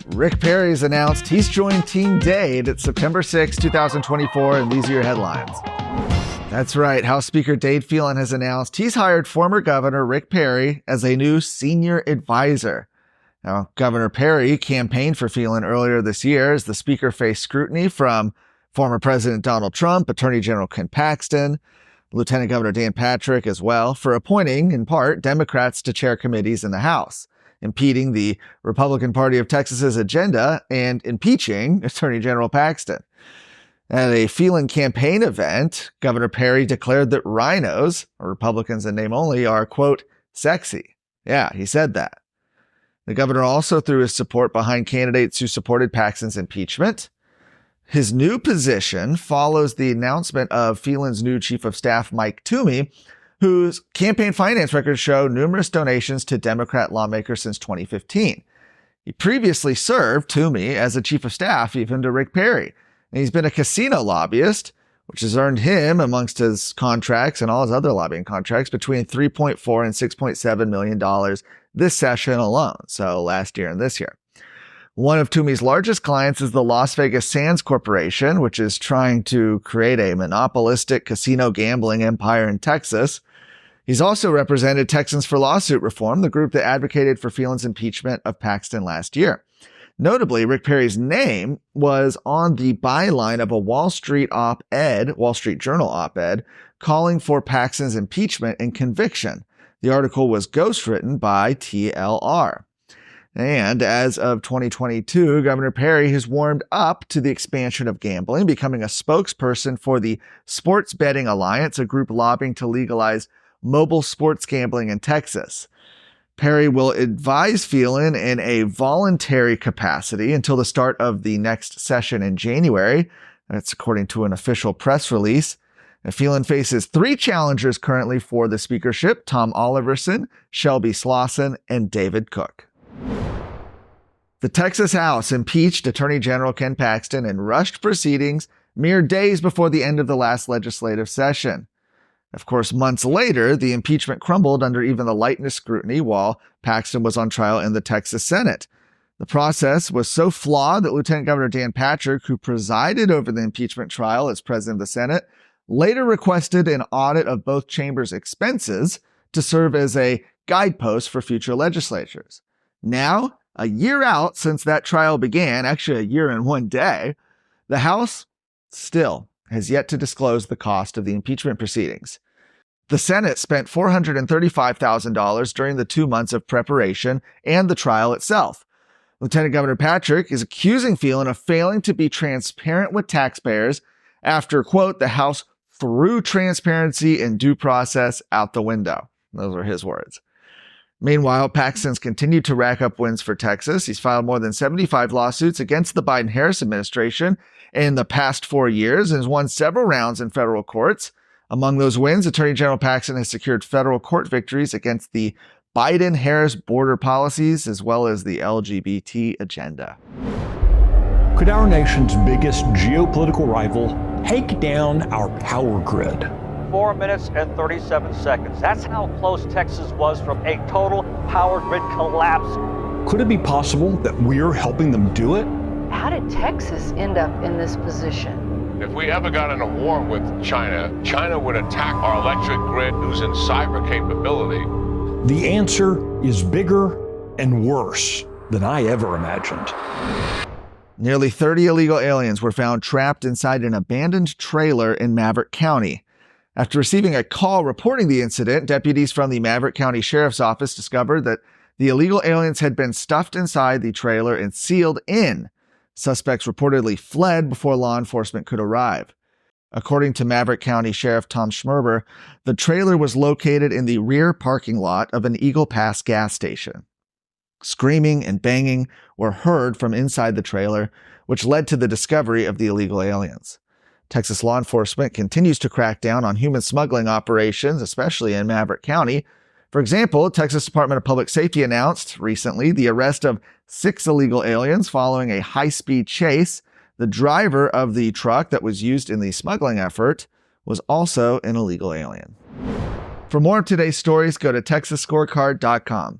Rick Perry's announced he's joined Team Dade at September 6, 2024, and these are your headlines. That's right. House Speaker Dade Phelan has announced he's hired former Governor Rick Perry as a new senior advisor. Now, Governor Perry campaigned for Phelan earlier this year as the speaker faced scrutiny from former President Donald Trump, Attorney General Ken Paxton, Lieutenant Governor Dan Patrick as well, for appointing, in part, Democrats to chair committees in the House, impeding the Republican Party of Texas's agenda and impeaching Attorney General Paxton. At a Phelan campaign event, Governor Perry declared that rhinos, or Republicans in name only, are, quote, sexy. Yeah, he said that. The governor also threw his support behind candidates who supported Paxton's impeachment. His new position follows the announcement of Phelan's new chief of staff, Mike Toomey, whose campaign finance records show numerous donations to Democrat lawmakers since 2015. He previously served, Toomey, as a chief of staff even to Rick Perry. And he's been a casino lobbyist, which has earned him, amongst his contracts and all his other lobbying contracts, between $3.4 and $6.7 million this session alone, so last year and this year. One of Toomey's largest clients is the Las Vegas Sands Corporation, which is trying to create a monopolistic casino gambling empire in Texas. He's also represented Texans for Lawsuit Reform, the group that advocated for Phelan's impeachment of Paxton last year. Notably, Rick Perry's name was on the byline of a Wall Street Journal op-ed, calling for Paxton's impeachment and conviction. The article was ghostwritten by TLR. And as of 2022, Governor Perry has warmed up to the expansion of gambling, becoming a spokesperson for the Sports Betting Alliance, a group lobbying to legalize mobile sports gambling in Texas. Perry will advise Phelan in a voluntary capacity until the start of the next session in January. That's according to an official press release. Phelan faces 3 challengers currently for the speakership: Tom Oliverson, Shelby Slauson, and David Cook. The Texas House impeached Attorney General Ken Paxton in rushed proceedings mere days before the end of the last legislative session. Of course, months later, the impeachment crumbled under even the lightest scrutiny while Paxton was on trial in the Texas Senate. The process was so flawed that Lieutenant Governor Dan Patrick, who presided over the impeachment trial as president of the Senate, later requested an audit of both chambers' expenses to serve as a guidepost for future legislatures. Now, a year out since that trial began, actually a year and 1 day, the House still has yet to disclose the cost of the impeachment proceedings. The Senate spent $435,000 during the 2 months of preparation and the trial itself. Lieutenant Governor Patrick is accusing Phelan of failing to be transparent with taxpayers after, quote, the House threw transparency and due process out the window. Those are his words. Meanwhile, Paxton's continued to rack up wins for Texas. He's filed more than 75 lawsuits against the Biden-Harris administration in the past 4 years and has won several rounds in federal courts. Among those wins, Attorney General Paxton has secured federal court victories against the Biden-Harris border policies as well as the LGBT agenda. Could our nation's biggest geopolitical rival take down our power grid? 4 minutes and 37 seconds. That's how close Texas was from a total power grid collapse. Could it be possible that we're helping them do it? How did Texas end up in this position? If we ever got in a war with China, China would attack our electric grid using cyber capability. The answer is bigger and worse than I ever imagined. Nearly 30 illegal aliens were found trapped inside an abandoned trailer in Maverick County. After receiving a call reporting the incident, deputies from the Maverick County Sheriff's Office discovered that the illegal aliens had been stuffed inside the trailer and sealed in. Suspects reportedly fled before law enforcement could arrive. According to Maverick County Sheriff Tom Schmerber, the trailer was located in the rear parking lot of an Eagle Pass gas station. Screaming and banging were heard from inside the trailer, which led to the discovery of the illegal aliens. Texas law enforcement continues to crack down on human smuggling operations, especially in Maverick County. For example, Texas Department of Public Safety announced recently the arrest of 6 illegal aliens following a high-speed chase. The driver of the truck that was used in the smuggling effort was also an illegal alien. For more of today's stories, go to TexasScorecard.com.